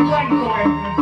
Tuhan main-main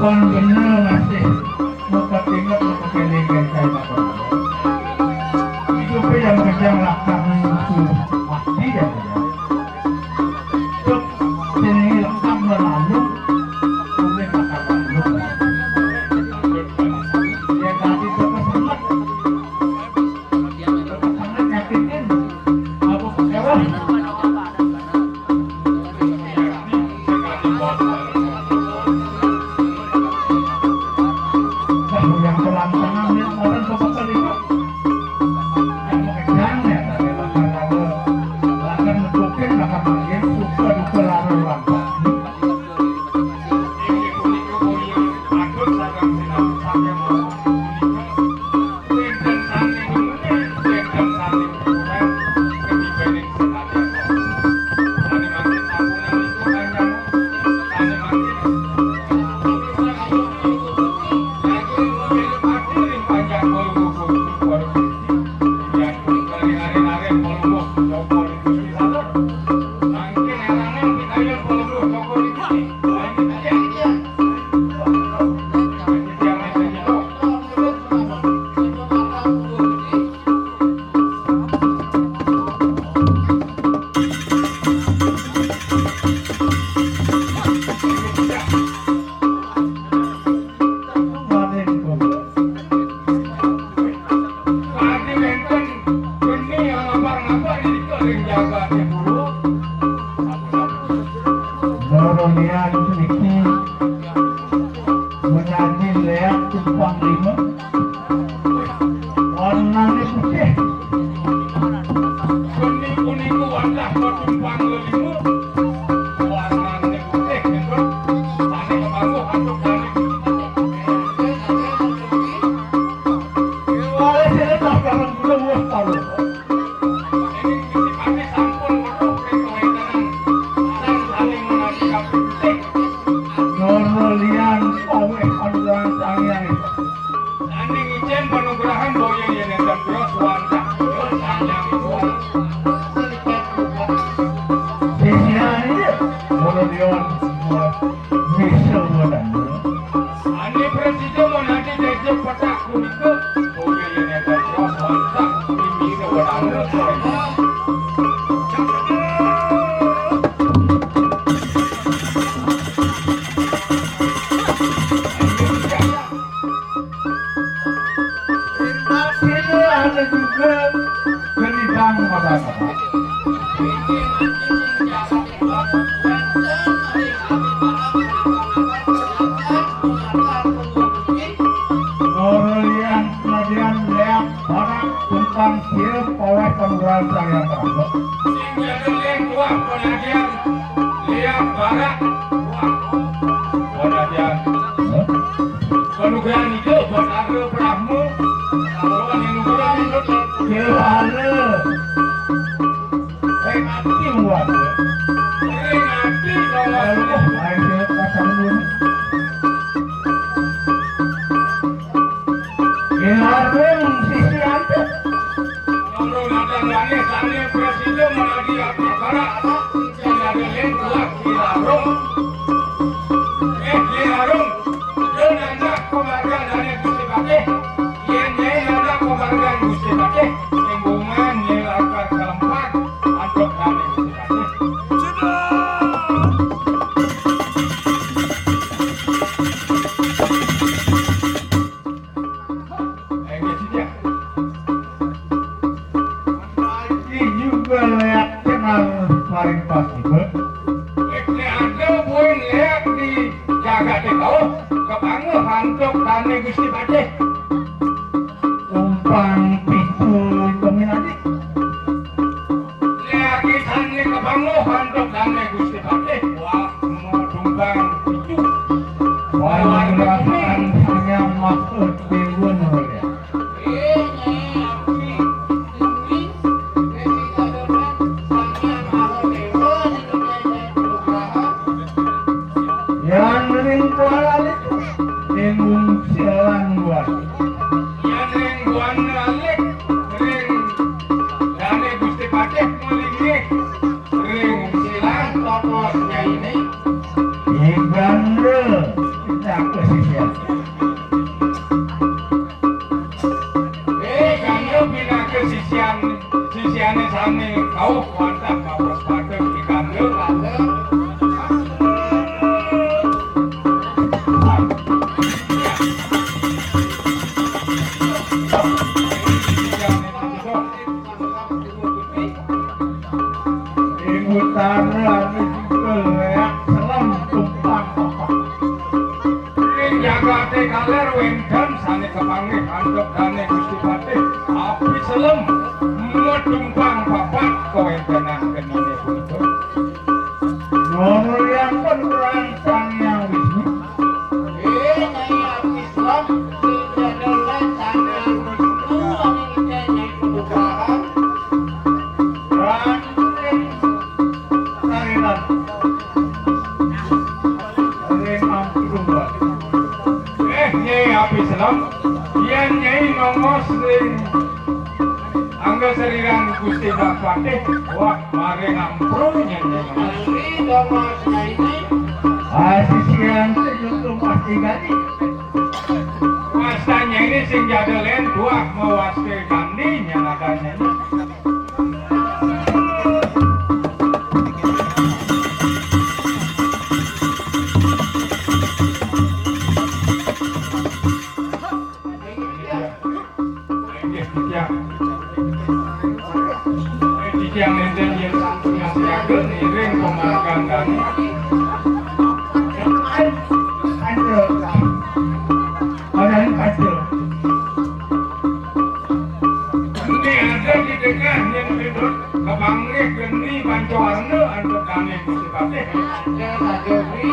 Kon bener masih mau ketinggal mau keliling Longos angga sariran Gusti Dapate wah mare ngampronya Ini Longosnya ini Sisian itu pasti gani. wastanya ini sing jadelen dua mewaste gandinya nadanya yang enten yang siageun iring pemargang dani Kacau. Orang kacau. ini ada di dekat yang hidup kebanggih geni bancoarne untuk kami Gusti Patih ada Sadewi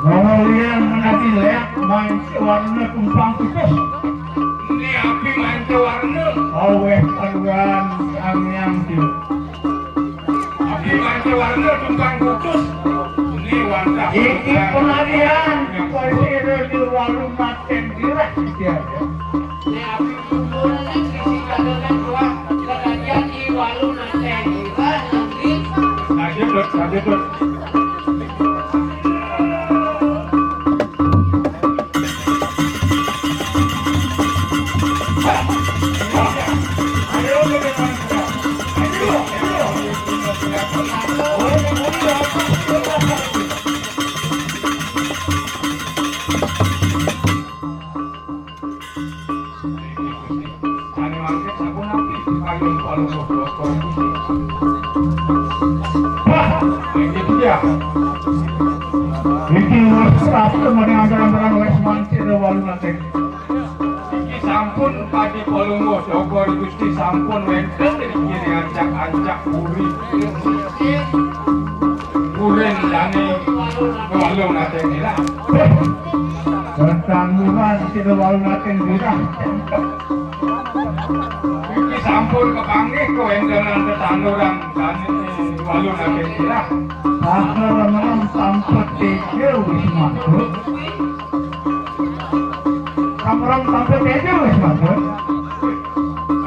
Ngomongin menati leak main warna tumpang putus. ini api mancoarne Aweh paduan yang tiu. api mancoarne tumpang putus ini wanda Iki penarian polisi di warung maten dirah dia. ini api kumpulan yang sisi kadelan dua kerajian di walu nanti kita nanti Sadedut Iki WhatsApp teman yang antara wes mancir walu nanti. iki sampun padi polungo Jogor Gusti sampun wenten dari kiri ancak-ancak kurin dani walung nate nila Tanggungan tidak walu nanti dirah. iki sampun kepanggih kewentenan tetanduran dani walung nate nila Akhir memang sampai tiga wis masuk. Kamram sampai tiga wis masuk.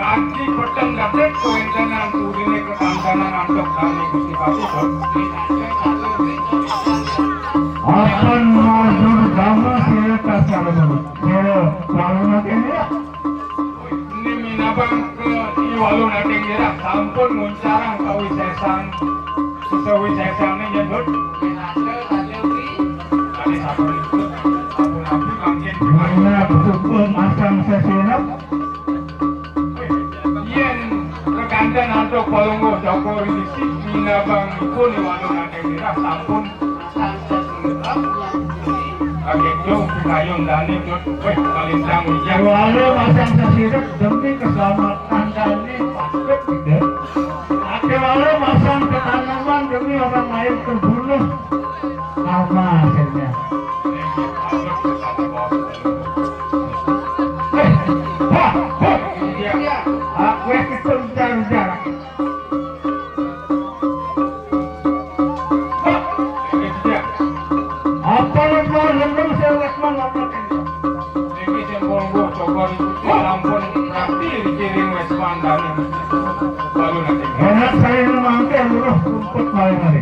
kaji peteng dapat kewentenan kurine ketandanan antok dani Gusti Patih Akan mazur dama sila kasar banget. Sila walu nanti dirah. ini minabang ke iwalu nate nila sampun nguncarang kawisesan sesawisesane nyedot ada Sadewi tadi satu itu sampun api mangkin Mana betul masang sesinap. yen kekanten antuk polongo Jogor disi minabang ipun iwalu nate nila sampun pasang sesuap yang kakek jauh pikayun dani jod weh kalintang wijak Walu masang sesinap demi keselamatan kami pasuk gitu. Ake walu masang ketanaman demi orang lain terbunuh. Nama akhirnya. Wah, iya aku itu bicara. Apa yang mau lembang saya lekman ngomong iki sembonggo Jogor itu sampun rapi dikirim wes pandane iwalu nate nila enak saya memangke luruh rumput mari-mari.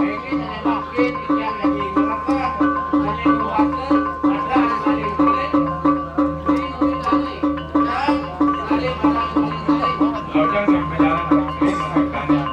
ini makin yang lagi berapa hanya dua ada kali boleh ini kali dan kali pada kali Laujang sampai jalan ini mengaitkannya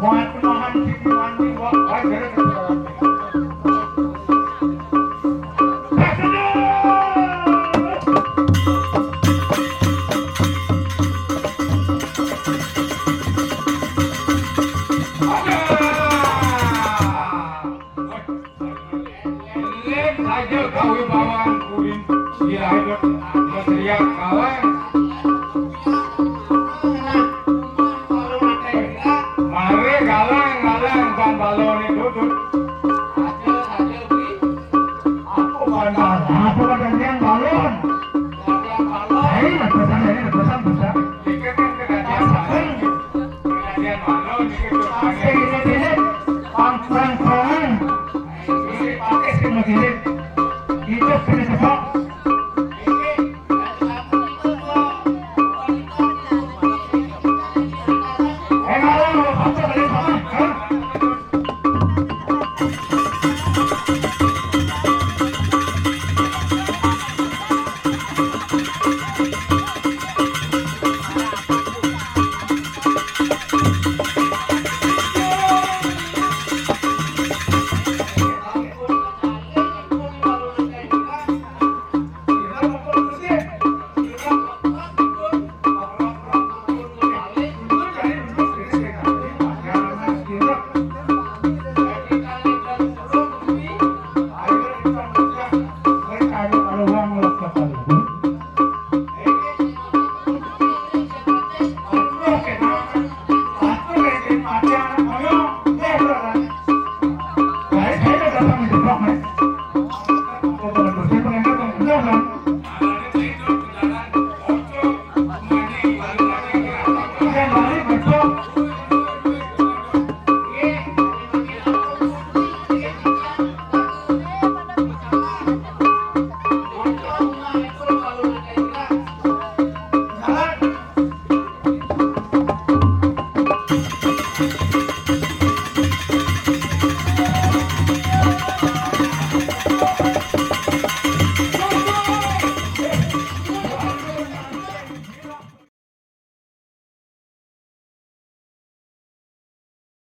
Mau penahan sini mandi wak wajar saja kau bawaan kurin dia hidup material kawan mari galang bang balon itu tuh aku kan yang balon lepasan bisa dikit kan kejadian balon dikit